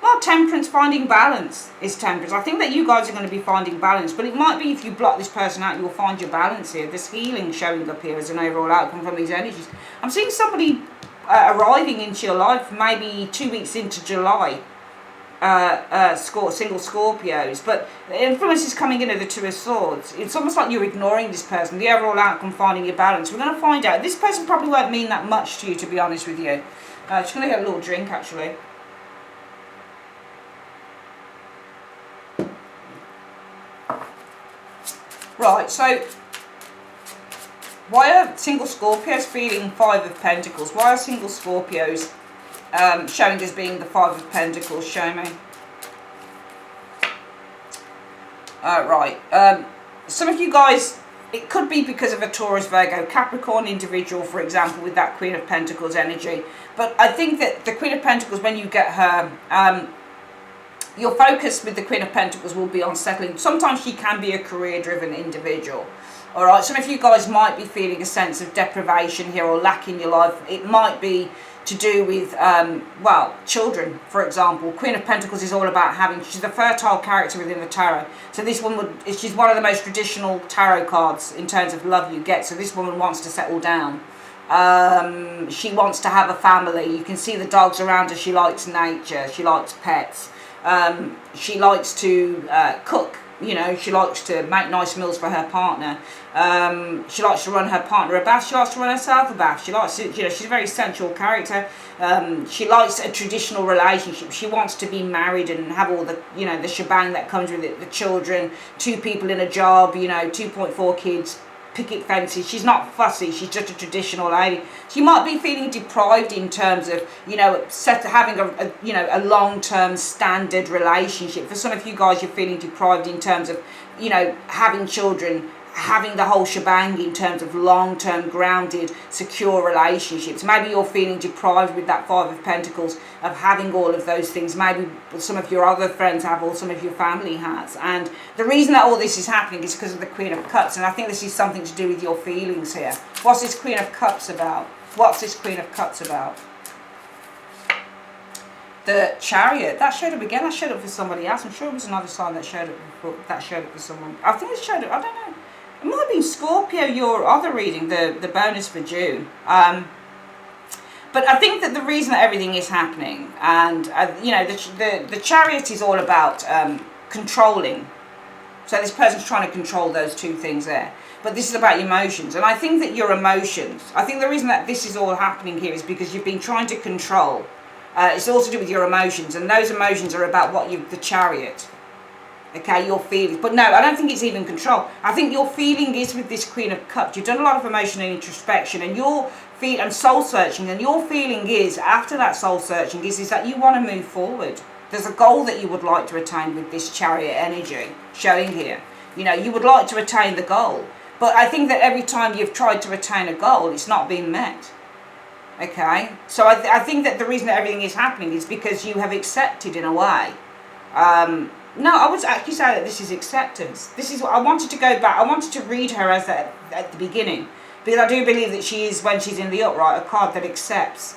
Speaker 1: well, temperance, finding balance is temperance. I think that you guys are going to be finding balance, but it might be if you block this person out, you'll find your balance here. There's healing showing up here as an overall outcome from these energies. I'm seeing somebody arriving into your life maybe 2 weeks into July, single Scorpios, but the influence is coming in of the Two of Swords. It's almost like you're ignoring this person. The overall outcome, finding your balance. We're going to find out. This person probably won't mean that much to you, to be honest with you. Just going to get a little drink, actually. Right, so why are single Scorpios feeling Five of Pentacles? Why are single Scorpios showing as being the Five of Pentacles? Show me. Right, some of you guys, it could be because of a Taurus, Virgo, Capricorn individual, for example, with that Queen of Pentacles energy. But I think that the Queen of Pentacles, when you get her, your focus with the Queen of Pentacles will be on settling. Sometimes she can be a career-driven individual. All right, some of you guys might be feeling a sense of deprivation here or lack in your life. It might be to do with, well, children, for example. Queen of Pentacles is all about having, she's a fertile character within the tarot. So this one she's one of the most traditional tarot cards in terms of love you get. So this woman wants to settle down. She wants to have a family. You can see the dogs around her. She likes nature. She likes pets. She likes to cook, you know, she likes to make nice meals for her partner. She likes to run her partner a bath. She likes to run herself a bath. She likes to, you know, she's a very sensual character. She likes a traditional relationship. She wants to be married and have all the, you know, the shebang that comes with it. The children, 2 people in a job, you know, 2.4 kids, picket fences. She's not fussy. She's just a traditional lady. She might be feeling deprived in terms of, you know, having a you know, a long-term standard relationship. For some of you guys, you're feeling deprived in terms of, you know, having children, having the whole shebang in terms of long-term grounded secure relationships. Maybe you're feeling deprived with that Five of Pentacles of having all of those things. Maybe some of your other friends have, or some of your family has. And the reason that all this is happening is because of the Queen of Cups, and I think this is something to do with your feelings here. What's this Queen of Cups about? What's this Queen of Cups about? The Chariot, that showed up again. That showed up for somebody else. I'm sure it was another sign that showed up for someone. I think it showed up, I don't know. It might have been Scorpio, your other reading, the bonus for June. But I think that the reason that everything is happening, and you know, the Chariot is all about controlling. So this person's trying to control those two things there. But this is about emotions. And I think that your emotions, I think the reason that this is all happening here is because you've been trying to control. It's all to do with your emotions. And those emotions are about what the Chariot. Okay, your feelings. But no, I don't think it's even control. I think your feeling is with this Queen of Cups. You've done a lot of emotional introspection and and soul searching. And your feeling is, after that soul searching, is that you want to move forward. There's a goal that you would like to attain with this Chariot energy showing here. You know, you would like to attain the goal. But I think that every time you've tried to attain a goal, it's not been met. Okay? So I think that the reason that everything is happening is because you have accepted in a way. No, I would actually say that this is acceptance. This is what I wanted to go back. I wanted to read her as at the beginning. Because I do believe that she is, when she's in the upright, a card that accepts.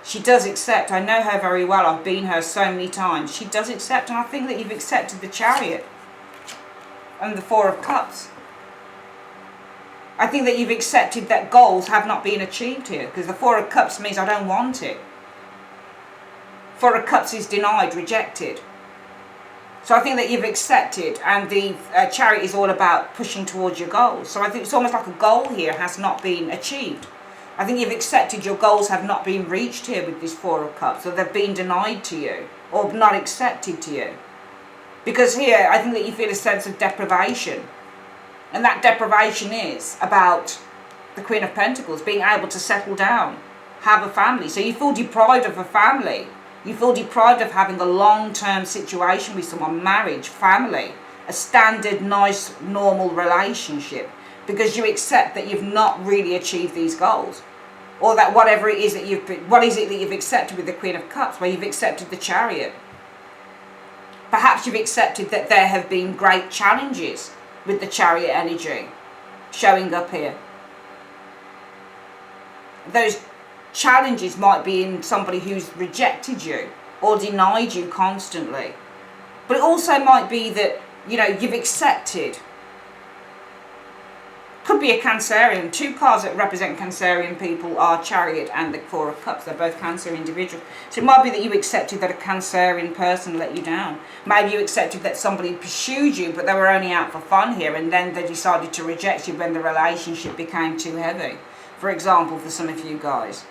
Speaker 1: She does accept. I know her very well. I've been her so many times. She does accept, and I think that you've accepted the Chariot and the Four of Cups. I think that you've accepted that goals have not been achieved here, because the Four of Cups means I don't want it. Four of Cups is denied, rejected. So I think that you've accepted, and the Chariot is all about pushing towards your goals. So I think it's almost like a goal here has not been achieved. I think you've accepted your goals have not been reached here with this Four of Cups, or they've been denied to you, or not accepted to you. Because here, I think that you feel a sense of deprivation. And that deprivation is about the Queen of Pentacles, being able to settle down, have a family. So you feel deprived of a family. You feel deprived of having a long-term situation with someone, marriage, family, a standard, nice, normal relationship, because you accept that you've not really achieved these goals, or that whatever it is that what is it that you've accepted with the Queen of Cups, where you've accepted the Chariot. Perhaps you've accepted that there have been great challenges with the Chariot energy showing up here. Those challenges might be in somebody who's rejected you or denied you constantly, but it also might be that, you know, you've accepted. Could be a Cancerian. Two cards that represent Cancerian people are Chariot and the Four of Cups. They're both Cancer individuals. So it might be that you accepted that a Cancerian person let you down. Maybe you accepted that somebody pursued you, but they were only out for fun here, and then they decided to reject you when the relationship became too heavy. For example, for some of you guys.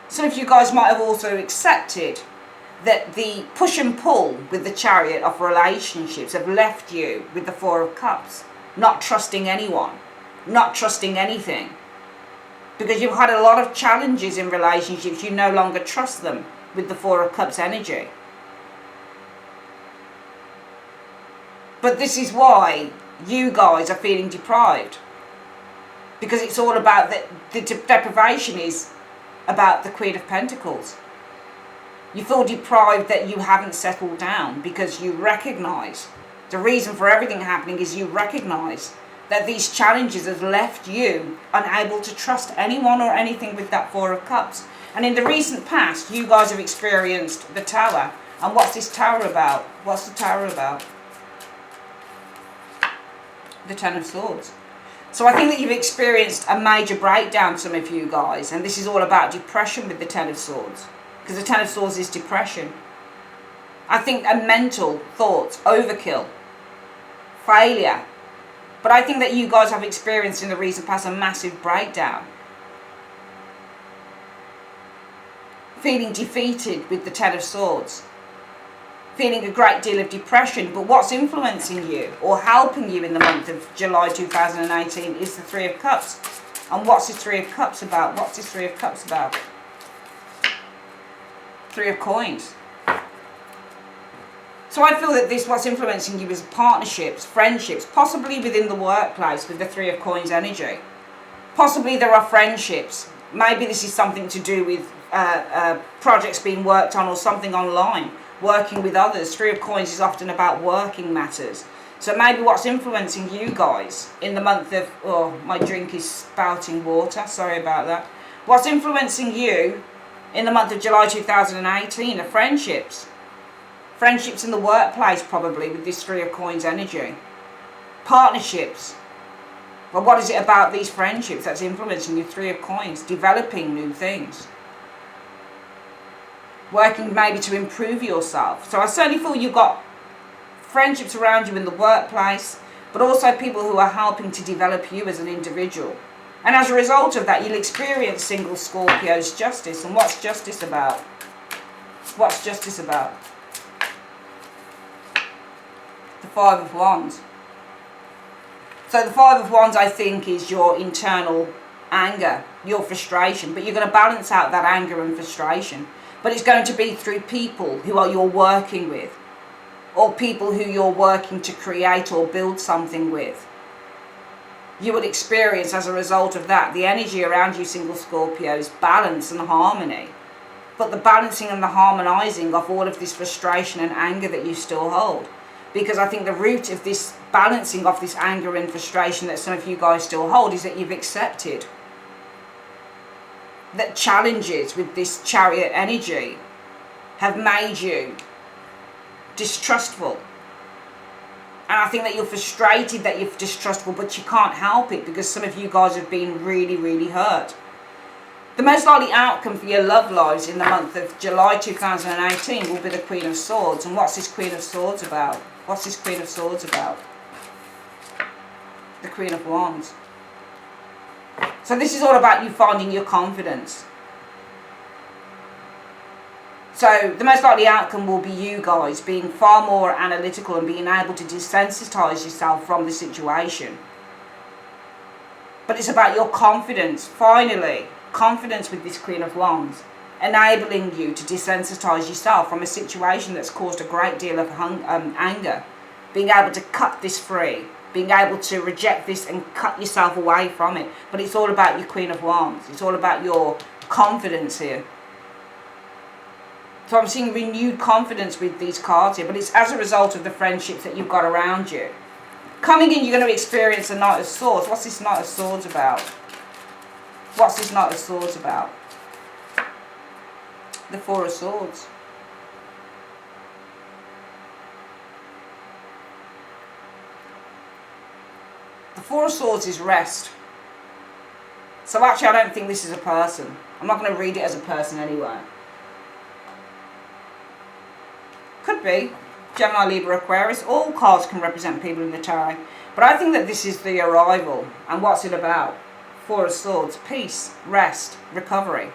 Speaker 1: Some of you guys might have also accepted that the push and pull with the Chariot of relationships have left you with the Four of Cups, not trusting anyone, not trusting anything. Because you've had a lot of challenges in relationships, you no longer trust them with the Four of Cups energy. But this is why you guys are feeling deprived. Because it's all about the deprivation is about the Queen of Pentacles. You feel deprived that you haven't settled down because you recognise, the reason for everything happening is you recognise that these challenges have left you unable to trust anyone or anything with that Four of Cups. And in the recent past, you guys have experienced the Tower. And what's this Tower about? What's the Tower about? The Ten of Swords. So I think that you've experienced a major breakdown, some of you guys, and this is all about depression with the Ten of Swords. Because the Ten of Swords is depression. I think a mental thoughts, overkill, failure. But I think that you guys have experienced in the recent past a massive breakdown. Feeling defeated with the Ten of Swords. Feeling a great deal of depression. But what's influencing you or helping you in the month of July 2018 is the Three of Cups. And what's this Three of Cups about? What's this Three of Cups about? Three of Coins. So I feel that what's influencing you is partnerships, friendships, possibly within the workplace with the Three of Coins energy. Possibly there are friendships. Maybe this is something to do with projects being worked on or something online, working with others. Three of Coins is often about working matters. So maybe what's influencing you guys in the month of, oh, my drink is spouting water, sorry about that. What's influencing you in the month of July 2018 are friendships. Friendships in the workplace probably with this Three of Coins energy. Partnerships. Well, what is it about these friendships that's influencing you? Three of Coins. Developing new things. Working maybe to improve yourself. So I certainly feel you've got friendships around you in the workplace, but also people who are helping to develop you as an individual. And as a result of that, you'll experience single Scorpio's justice. And what's justice about? What's justice about? The Five of Wands. So the Five of Wands, I think, is your internal anger, your frustration. But you're going to balance out that anger and frustration. But it's going to be through people who you're working with. Or people who you're working to create or build something with. You will experience as a result of that the energy around you single Scorpios, balance and harmony. But the balancing and the harmonizing of all of this frustration and anger that you still hold. Because I think the root of this balancing of this anger and frustration that some of you guys still hold is that you've accepted that challenges with this Chariot energy have made you distrustful. And I think that you're frustrated that you're distrustful, but you can't help it because some of you guys have been really, really hurt. The most likely outcome for your love lives in the month of July 2018 will be the Queen of Swords. And what's this Queen of Swords about? What's this Queen of Swords about? The Queen of Wands. So this is all about you finding your confidence. So the most likely outcome will be you guys being far more analytical and being able to desensitize yourself from the situation. But it's about your confidence, finally. Confidence with this Queen of Wands, enabling you to desensitize yourself from a situation that's caused a great deal of anger, being able to cut this free, being able to reject this and cut yourself away from it. But it's all about your Queen of Wands. It's all about your confidence here. So I'm seeing renewed confidence with these cards here, but it's as a result of the friendships that you've got around you. Coming in, you're going to experience a Knight of Swords. What's this Knight of Swords about? What's this Knight of Swords about? The Four of Swords. The Four of Swords is rest. So actually I don't think this is a person. I'm not going to read it as a person anyway. Could be. Gemini, Libra, Aquarius. All cards can represent people in the tarot. But I think that this is the arrival. And what's it about? Four of Swords, peace, rest, recovery.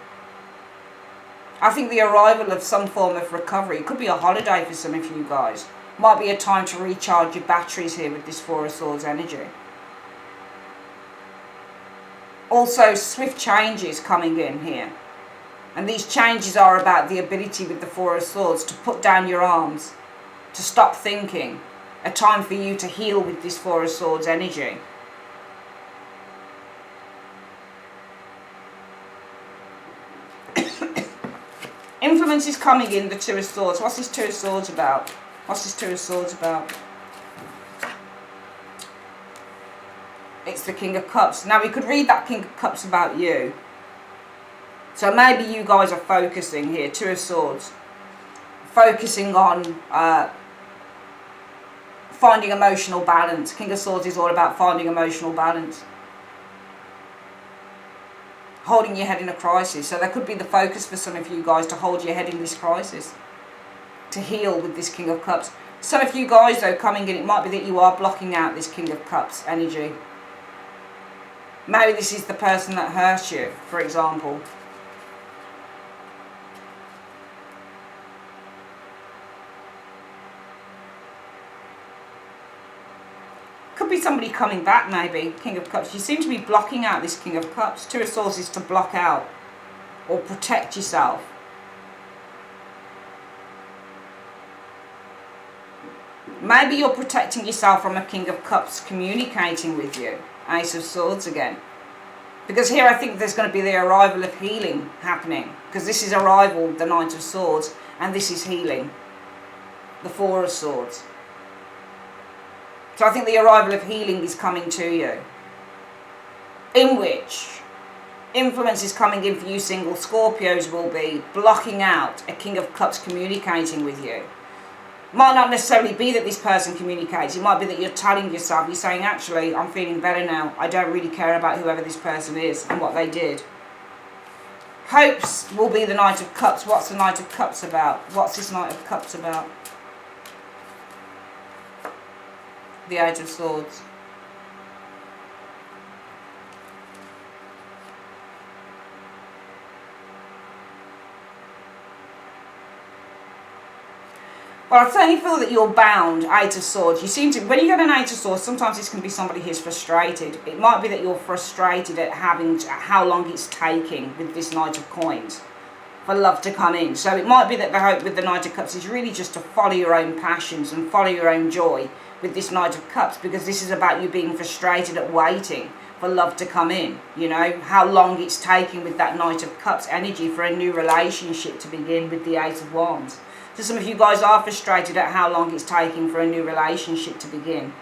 Speaker 1: I think the arrival of some form of recovery. It could be a holiday for some of you guys. Might be a time to recharge your batteries here with this Four of Swords energy. Also, swift changes coming in here. And these changes are about the ability with the Four of Swords to put down your arms, to stop thinking. A time for you to heal with this Four of Swords energy. Influence is coming in, the Two of Swords. What's this Two of Swords about? What's this Two of Swords about? It's the King of Cups. Now we could read that King of Cups about you. So maybe you guys are focusing here, Two of Swords. Focusing on finding emotional balance. King of Swords is all about finding emotional balance. Holding your head in a crisis. So that could be the focus for some of you guys, to hold your head in this crisis. To heal with this King of Cups. Some of you guys though coming in, it might be that you are blocking out this King of Cups energy. Maybe this is the person that hurt you, for example. Could be somebody coming back maybe, King of Cups. You seem to be blocking out this King of Cups. Two of Swords is to block out or protect yourself. Maybe you're protecting yourself from a King of Cups communicating with you. Ace of Swords again. Because here I think there's going to be the arrival of healing happening. Because this is arrival, the Knight of Swords, and this is healing. The Four of Swords. So I think the arrival of healing is coming to you. In which influence is coming in for you single Scorpios will be blocking out a King of Cups communicating with you. Might not necessarily be that this person communicates. It might be that you're telling yourself, you're saying, actually, I'm feeling better now. I don't really care about whoever this person is and what they did. Hopes will be the Knight of Cups. What's the Knight of Cups about? What's this Knight of Cups about? The Eight of Swords. Well, I certainly feel that you're bound, Eight of Swords. You seem to, when you get an Eight of Swords, sometimes this can be somebody who's frustrated. It might be that you're frustrated at how long it's taking with this Knight of Coins for love to come in. So it might be that the hope with the Knight of Cups is really just to follow your own passions and follow your own joy with this Knight of Cups, because this is about you being frustrated at waiting for love to come in. You know, how long it's taking with that Knight of Cups energy for a new relationship to begin with the Eight of Wands. So some of you guys are frustrated at how long it's taking for a new relationship to begin.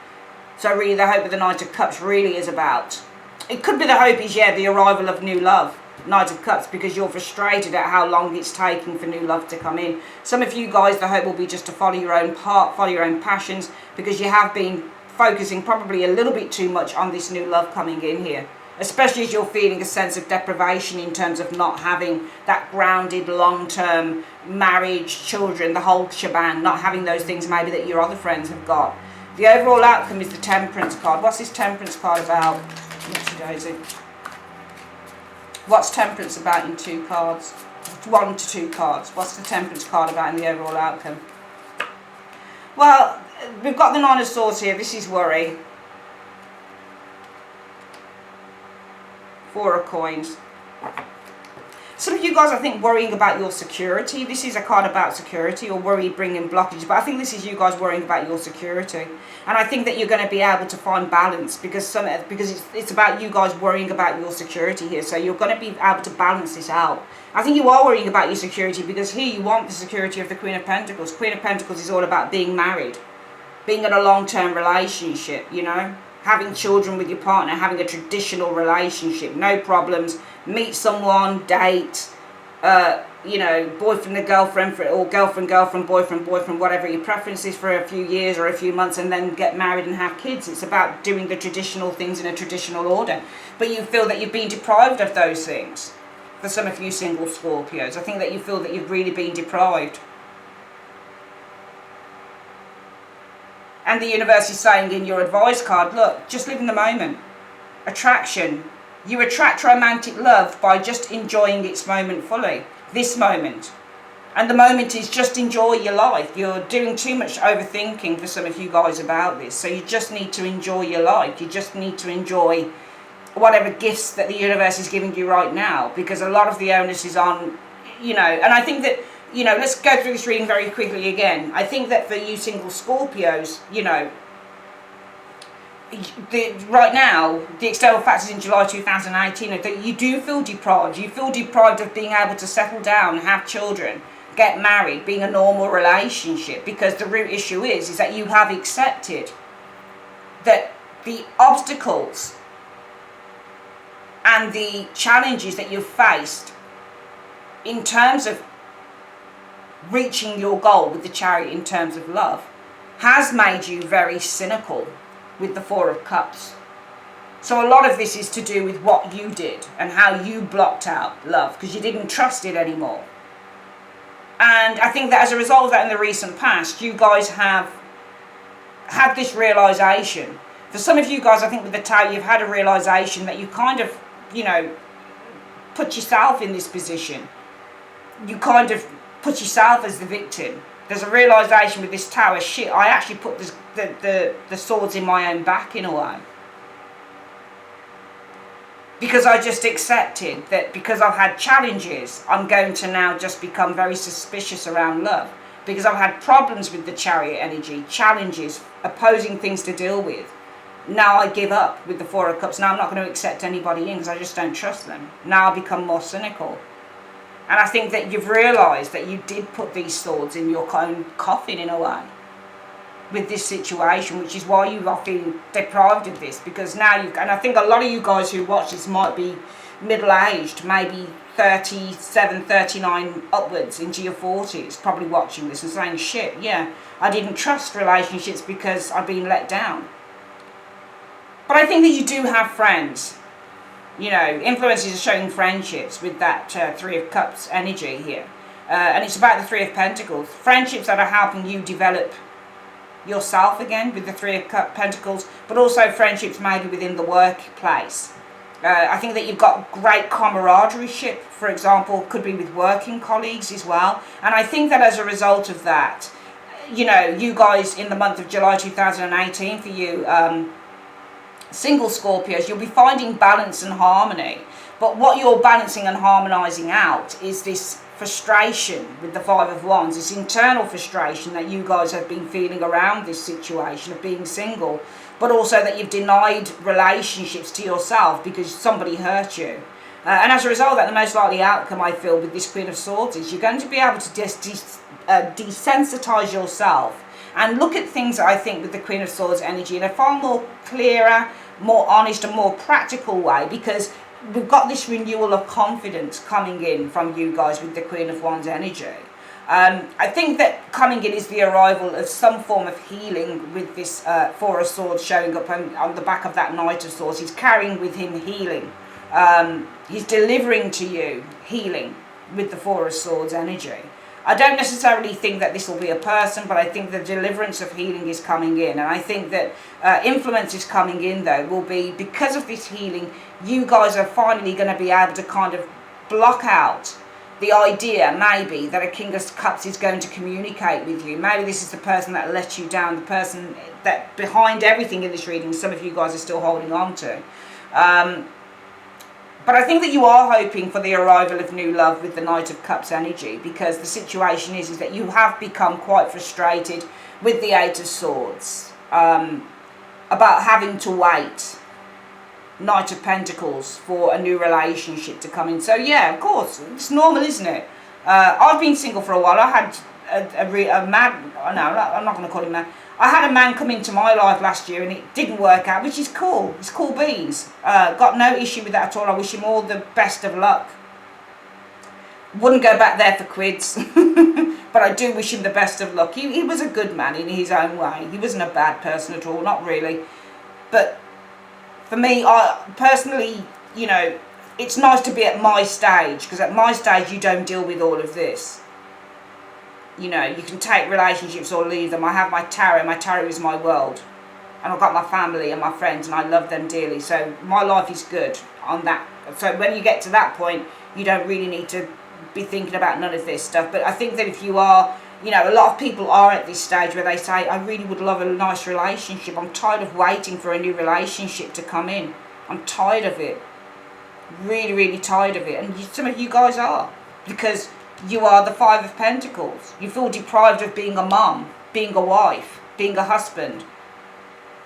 Speaker 1: So really the hope of the Knight of Cups really is about, it could be the hope is, yeah, the arrival of new love, Knight of Cups, because you're frustrated at how long it's taking for new love to come in. Some of you guys, the hope will be just to follow your own heart, follow your own passions, because you have been focusing probably a little bit too much on this new love coming in here. Especially as you're feeling a sense of deprivation in terms of not having that grounded long-term marriage, children, the whole shebang, not having those things maybe that your other friends have got. The overall outcome is the Temperance card. What's this Temperance card about? What's Temperance about in 2 cards? 1 to 2 cards. What's the Temperance card about in the overall outcome? Well, we've got the Nine of Swords here. This is worry. 4 of Coins. Some of you guys, I think, worrying about your security. This is a card about security, or worry bringing blockage. But I think this is you guys worrying about your security. And I think that you're going to be able to find balance because it's about you guys worrying about your security here. So you're going to be able to balance this out. I think you are worrying about your security because here you want the security of the Queen of Pentacles. Queen of Pentacles is all about being married, being in a long-term relationship, you know. Having children with your partner, having a traditional relationship, no problems, meet someone, date, you know, boyfriend and girlfriend, or girlfriend, boyfriend, whatever your preference is for a few years or a few months, and then get married and have kids. It's about doing the traditional things in a traditional order. But you feel that you've been deprived of those things. For some of you single Scorpios, I think that you feel that you've really been deprived. And the universe is saying in your advice card, look, just live in the moment. Attraction. You attract romantic love by just enjoying its moment fully. This moment. And the moment is just enjoy your life. You're doing too much overthinking for some of you guys about this. So you just need to enjoy your life. You just need to enjoy whatever gifts that the universe is giving you right now. Because a lot of the onus is on, you know, and I think that, you know, let's go through this reading very quickly again. I think that for you single Scorpios, you know, right now, the external factors in July 2018 are that you do feel deprived. You feel deprived of being able to settle down, have children, get married, being a normal relationship. Because the root issue is that you have accepted that the obstacles and the challenges that you've faced in terms of reaching your goal with the Chariot in terms of love has made you very cynical with the 4 of Cups. So a lot of this is to do with what you did and how you blocked out love because you didn't trust it anymore. And I think that as a result of that in the recent past, you guys have had this realization. For some of you guys, I think with the Tower, you've had a realization that you kind of, you know, put yourself in this position. You kind of put yourself as the victim. There's a realization with this Tower, shit, I actually put the swords in my own back in a way. Because I just accepted that because I've had challenges, I'm going to now just become very suspicious around love. Because I've had problems with the Chariot energy, challenges, opposing things to deal with. Now I give up with the 4 of Cups. Now I'm not going to accept anybody in because I just don't trust them. Now I become more cynical. And I think that you've realised that you did put these swords in your own coffin in a way with this situation, which is why you are feeling deprived of this. Because now and I think a lot of you guys who watch this might be middle-aged, maybe 37, 39 upwards into your 40s, probably watching this and saying, shit, yeah, I didn't trust relationships because I've been let down. But I think that you do have friends. You know, influences are showing friendships with that 3 of Cups energy here. And it's about the 3 of Pentacles. Friendships that are helping you develop yourself again with the 3 of Pentacles, but also friendships maybe within the workplace. I think that you've got great camaraderie, for example, could be with working colleagues as well. And I think that as a result of that, you know, you guys in the month of July 2018 for you, single Scorpios, you'll be finding balance and harmony. But what you're balancing and harmonizing out is this frustration with the 5 of Wands, this internal frustration that you guys have been feeling around this situation of being single, but also that you've denied relationships to yourself because somebody hurt you. And as a result of that, the most likely outcome, I feel, with this Queen of Swords is you're going to be able to just desensitize yourself and look at things that I think with the Queen of Swords energy in a far more clearer, more honest and more practical way, because we've got this renewal of confidence coming in from you guys with the Queen of Wands energy. I think that coming in is the arrival of some form of healing with this Four of Swords showing up on the back of that Knight of Swords. He's carrying with him healing. He's delivering to you healing with the Four of Swords energy. I don't necessarily think that this will be a person, but I think the deliverance of healing is coming in. And I think that influence is coming in, though, will be because of this healing, you guys are finally going to be able to kind of block out the idea, maybe, that a King of Cups is going to communicate with you. Maybe this is the person that let you down, the person that behind everything in this reading, some of you guys are still holding on to. But I think that you are hoping for the arrival of new love with the Knight of Cups energy, because the situation is that you have become quite frustrated with the Eight of Swords about having to wait, Knight of Pentacles, for a new relationship to come in. So yeah, of course, it's normal, isn't it? I've been single for a while. I had a man, no, I'm not going to call him man. I had a man come into my life last year and it didn't work out, which is cool. It's cool beans. Got no issue with that at all. I wish him all the best of luck. Wouldn't go back there for quids. But I do wish him the best of luck. He was a good man in his own way. He wasn't a bad person at all, not really. But for me, I personally, you know, it's nice to be at my stage, because at my stage you don't deal with all of this. You know, you can take relationships or leave them. I have my tarot is my world. And I've got my family and my friends and I love them dearly. So my life is good on that. So when you get to that point, you don't really need to be thinking about none of this stuff. But I think that if you are, you know, a lot of people are at this stage where they say, I really would love a nice relationship. I'm tired of waiting for a new relationship to come in. I'm tired of it. Really, really tired of it. And some of you guys are. Because you are the Five of Pentacles. You feel deprived of being a mum, being a wife, being a husband,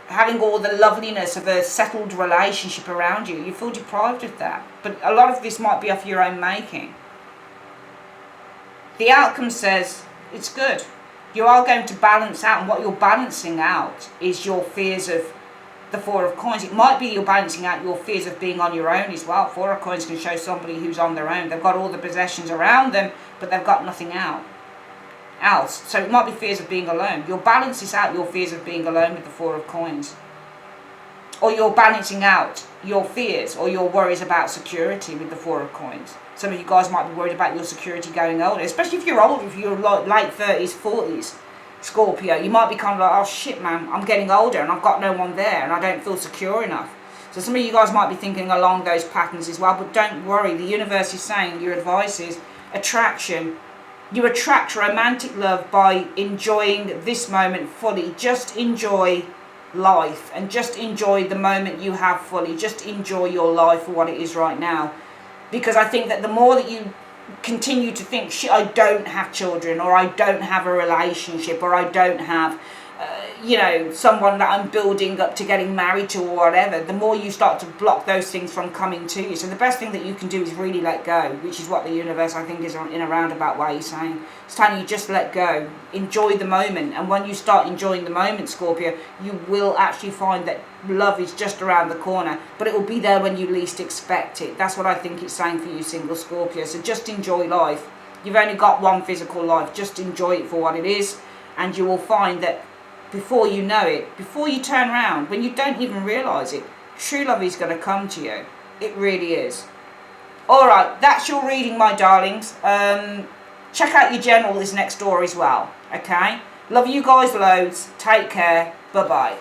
Speaker 1: having all the loveliness of a settled relationship around you. You feel deprived of that. But a lot of this might be of your own making. The outcome says it's good. You are going to balance out, and what you're balancing out is your fears of the Four of Coins. It might be you're balancing out your fears of being on your own as well. Four of Coins can show somebody who's on their own. They've got all the possessions around them, but they've got nothing else. So it might be fears of being alone. You're balancing out your fears of being alone with the Four of Coins. Or you're balancing out your fears or your worries about security with the Four of Coins. Some of you guys might be worried about your security going older, especially if you're older, if you're like late 30s, 40s. Scorpio, you might be kind of like, oh shit man, I'm getting older and I've got no one there and I don't feel secure enough. So some of you guys might be thinking along those patterns as well, but don't worry, the universe is saying, your advice is attraction. You attract romantic love by enjoying this moment fully. Just enjoy life and just enjoy the moment you have fully. Just enjoy your life for what it is right now. Because I think that the more that you continue to think, shit, I don't have children, or I don't have a relationship, or I don't have, you know, someone that I'm building up to getting married to or whatever, the more you start to block those things from coming to you. So the best thing that you can do is really let go, which is what the universe, I think, is in a roundabout way saying. It's telling you just let go, enjoy the moment. And when you start enjoying the moment, Scorpio, you will actually find that love is just around the corner, but it will be there when you least expect it. That's what I think it's saying for you, single Scorpio. So just enjoy life. You've only got one physical life. Just enjoy it for what it is, and you will find that before you know it, before you turn around, when you don't even realise it, true love is going to come to you. It really is. Alright, that's your reading, my darlings. Check out your general is next door as well. Okay? Love you guys loads. Take care. Bye-bye.